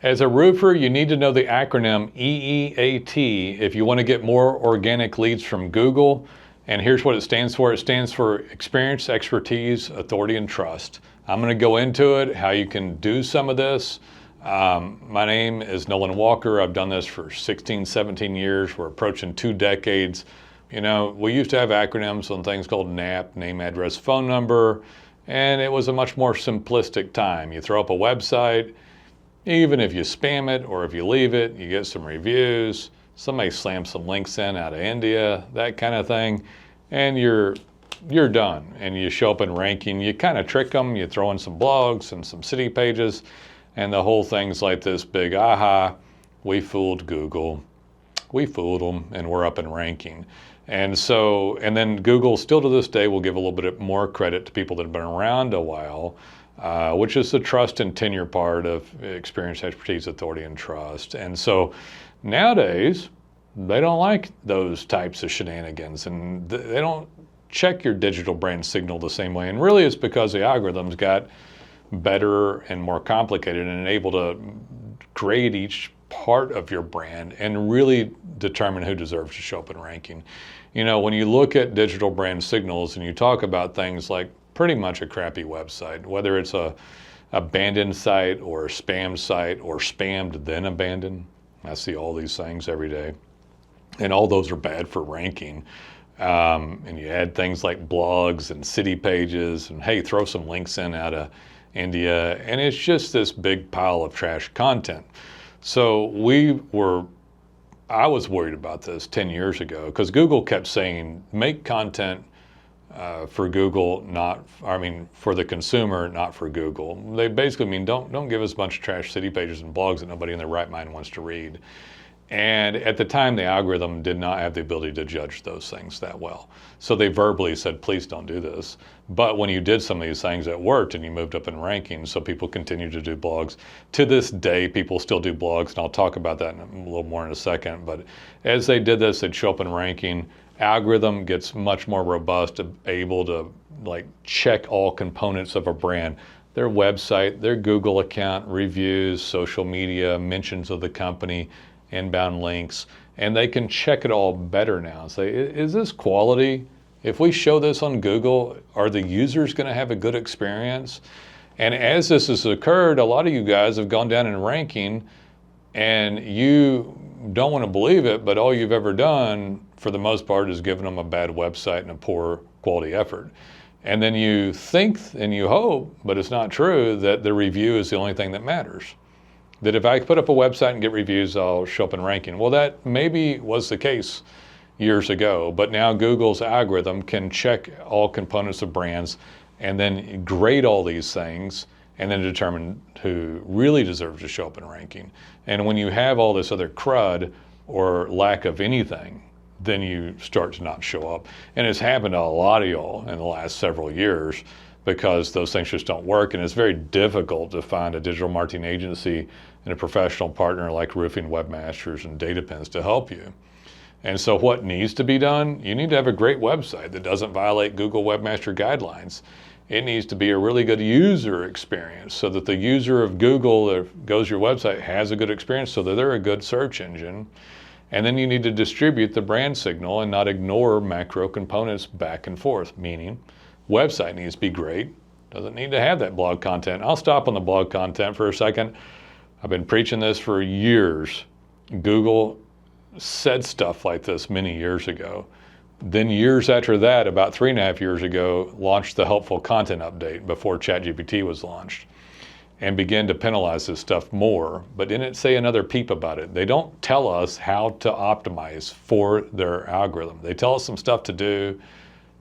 As a roofer, you need to know the acronym EEAT if you want to get more organic leads from Google. And here's what it stands for. It stands for Experience, Expertise, Authority, and Trust. I'm going to go into it, how you can do some of this. My name is Nolan Walker. I've done this for 16, 17 years. We're approaching 2 decades. You know, we used to have acronyms on things called NAP, name, address, phone number, and it was a much more simplistic time. You throw up a website, even if you spam it or if you leave it, you get some reviews, somebody slams some links in out of India, that kind of thing, and you're done. And you show up in ranking, you kind of trick them, you throw in some blogs and some city pages, and the whole thing's like this big aha, we fooled Google, we fooled them, and we're up in ranking. And so, and then Google still to this day will give a little bit more credit to people that have been around a while, which is the trust and tenure part of experience, expertise, authority, and trust. And so nowadays, they don't like those types of shenanigans, and they don't check your digital brand signal the same way. And really it's because the algorithms got better and more complicated and able to grade each part of your brand and really determine who deserves to show up in ranking. You know, when you look at digital brand signals and you talk about things like pretty much a crappy website, whether it's a abandoned site or a spam site or spammed then abandoned. I see all these things every day, and all those are bad for ranking. And you add things like blogs and city pages and hey, throw some links in out of India, and it's just this big pile of trash content. So I was worried about this 10 years ago because Google kept saying, make content for Google, for the consumer, not for Google. They basically mean don't give us a bunch of trash city pages and blogs that nobody in their right mind wants to read. And at the time, the algorithm did not have the ability to judge those things that well. So they verbally said, please don't do this. But when you did some of these things, it worked and you moved up in rankings. So people continue to do blogs. To this day, people still do blogs, and I'll talk about that a little more in a second. But as they did this, they'd show up in ranking. Algorithm gets much more robust, able to check all components of a brand. Their website, their Google account, reviews, social media, mentions of the company, inbound links, and they can check it all better now. Say, is this quality? If we show this on Google, are the users going to have a good experience? And as this has occurred, a lot of you guys have gone down in ranking, and you don't want to believe it, but all you've ever done, for the most part, is given them a bad website and a poor quality effort. And then you think and you hope, but it's not true, that the review is the only thing that matters. That if I put up a website and get reviews, I'll show up in ranking. Well, that maybe was the case years ago, but now Google's algorithm can check all components of brands and then grade all these things and then determine who really deserves to show up in ranking. And when you have all this other crud or lack of anything, then you start to not show up. And it's happened to a lot of y'all in the last several years, because those things just don't work, and it's very difficult to find a digital marketing agency and a professional partner like Roofing, Webmasters, and DataPins to help you. And so what needs to be done? You need to have a great website that doesn't violate Google Webmaster guidelines. It needs to be a really good user experience so that the user of Google that goes to your website has a good experience so that they're a good search engine. And then you need to distribute the brand signal and not ignore macro components back and forth, meaning website needs to be great, doesn't need to have that blog content. I'll stop on the blog content for a second. I've been preaching this for years. Google said stuff like this many years ago. Then years after that, about 3.5 years ago, launched the helpful content update before ChatGPT was launched and began to penalize this stuff more, but didn't say another peep about it. They don't tell us how to optimize for their algorithm. They tell us some stuff to do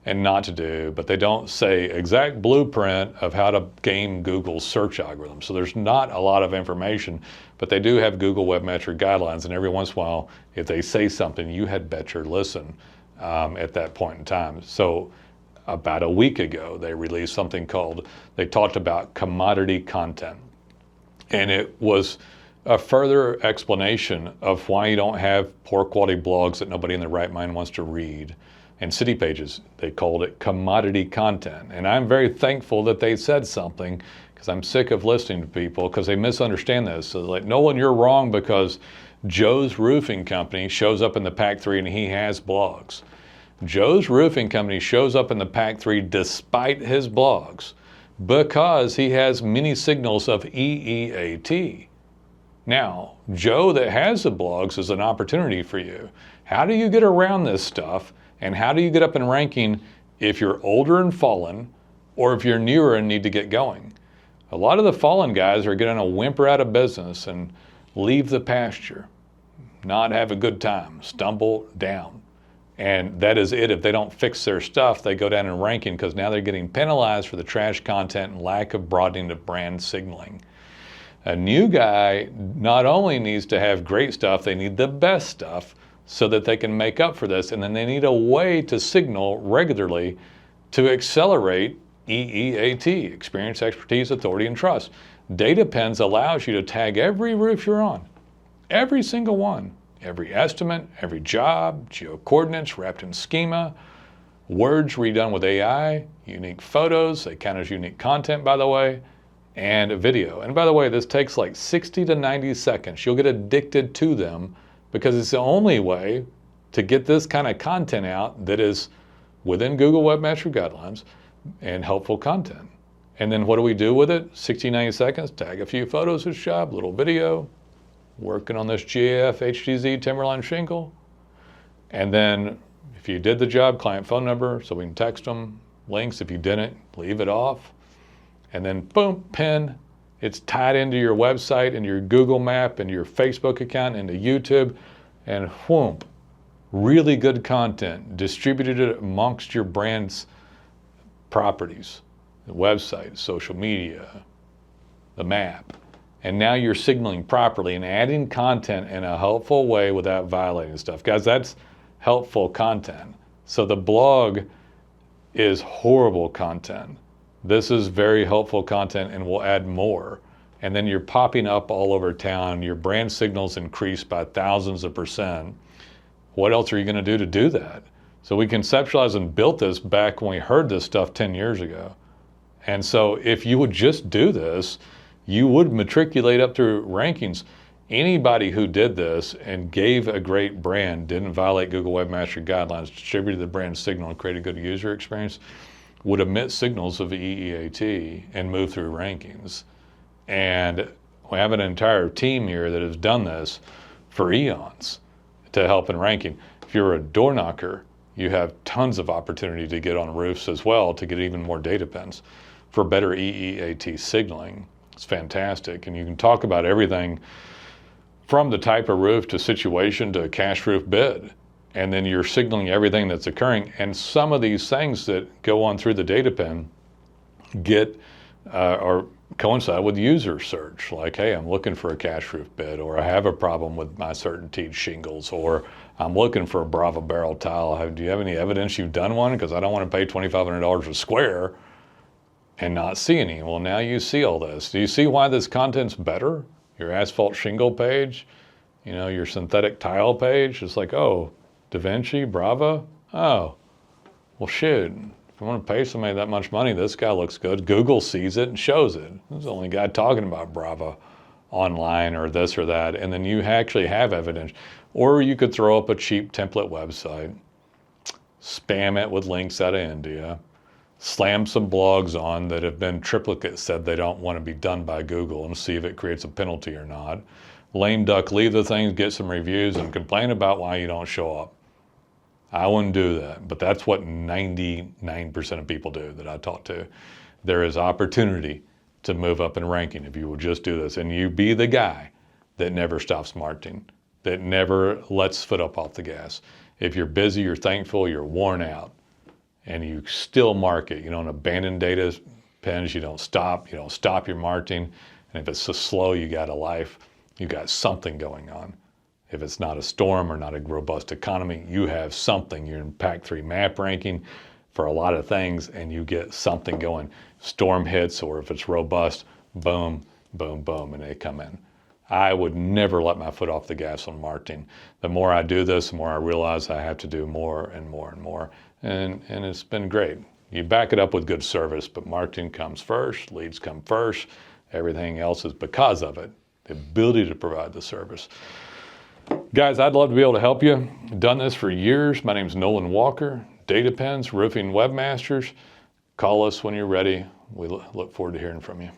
and not to do, but they don't say exact blueprint of how to game Google's search algorithm. So there's not a lot of information, but they do have Google Webmaster guidelines, and every once in a while, if they say something, you had better listen at that point in time. So about a week ago, they released something they talked about commodity content. And it was a further explanation of why you don't have poor quality blogs that nobody in their right mind wants to read. And city pages, they called it commodity content. And I'm very thankful that they said something, because I'm sick of listening to people because they misunderstand this. So like, Nolan, you're wrong because Joe's Roofing Company shows up in the Pack 3 and he has blogs. Joe's Roofing Company shows up in the Pack 3 despite his blogs because he has many signals of EEAT. Now, Joe that has the blogs is an opportunity for you. How do you get around this stuff, and how do you get up in ranking if you're older and fallen, or if you're newer and need to get going? A lot of the fallen guys are going to whimper out of business and leave the pasture, not have a good time, stumble down. And that is it. If they don't fix their stuff, they go down in ranking because now they're getting penalized for the trash content and lack of broadening of brand signaling. A new guy not only needs to have great stuff, they need the best stuff so that they can make up for this. And then they need a way to signal regularly to accelerate EEAT, experience, expertise, authority, and trust. DataPins allows you to tag every roof you're on, every single one, every estimate, every job, geo-coordinates wrapped in schema, words redone with AI, unique photos, they count as unique content, by the way, and a video. And by the way, this takes like 60 to 90 seconds. You'll get addicted to them because it's the only way to get this kind of content out that is within Google Webmaster Guidelines and helpful content. And then what do we do with it? 60, 90 seconds, tag a few photos of the job, little video, working on this GAF HDZ Timberline shingle. And then if you did the job, client phone number, so we can text them, links. If you didn't, leave it off. And then boom, pin. It's tied into your website and your Google map and your Facebook account and to YouTube, and whoomp, really good content distributed amongst your brand's properties, the website, social media, the map. And now you're signaling properly and adding content in a helpful way without violating stuff. Guys, that's helpful content. So the blog is horrible content. This is very helpful content and we'll add more. And then you're popping up all over town. Your brand signals increase by thousands of %. What else are you going to do that? So we conceptualized and built this back when we heard this stuff 10 years ago. And so if you would just do this, you would matriculate up through rankings. Anybody who did this and gave a great brand, didn't violate Google Webmaster Guidelines, distributed the brand signal and created a good user experience, would emit signals of EEAT and move through rankings. And we have an entire team here that has done this for eons to help in ranking. If you're a door knocker, you have tons of opportunity to get on roofs as well to get even more DataPins for better EEAT signaling. It's fantastic. And you can talk about everything from the type of roof to situation to a cash roof bid. And then you're signaling everything that's occurring. And some of these things that go on through the DataPin get or coincide with user search. Like, hey, I'm looking for a cash roof bid, or I have a problem with my certainty shingles, or I'm looking for a Brava barrel tile. Do you have any evidence you've done one? Because I don't want to pay $2,500 a square and not see any. Well, now you see all this. Do you see why this content's better? Your asphalt shingle page, you know, your synthetic tile page. It's like, oh, DaVinci, Brava? Oh, well, shit. If I want to pay somebody that much money, this guy looks good. Google sees it and shows it. This is the only guy talking about Brava online or this or that. And then you actually have evidence. Or you could throw up a cheap template website, spam it with links out of India, slam some blogs on that have been triplicate said they don't want to be done by Google and see if it creates a penalty or not. Lame duck, leave the things, get some reviews, and complain about why you don't show up. I wouldn't do that, but that's what 99% of people do that I talk to. There is opportunity to move up in ranking if you will just do this, and you be the guy that never stops marketing, that never lets foot up off the gas. If you're busy, you're thankful, you're worn out, and you still market. You don't abandon data pins, you don't stop your marketing, and if it's so slow, you got a life, you got something going on. If it's not a storm or not a robust economy, you have something. You're in Pack 3 map ranking for a lot of things and you get something going. Storm hits, or if it's robust, boom, boom, boom, and they come in. I would never let my foot off the gas on marketing. The more I do this, the more I realize I have to do more and more and more. And it's been great. You back it up with good service, but marketing comes first, leads come first. Everything else is because of it, the ability to provide the service. Guys, I'd love to be able to help you. I've done this for years. My name's Nolan Walker, DataPins, Roofing Webmasters. Call us when you're ready. We look forward to hearing from you.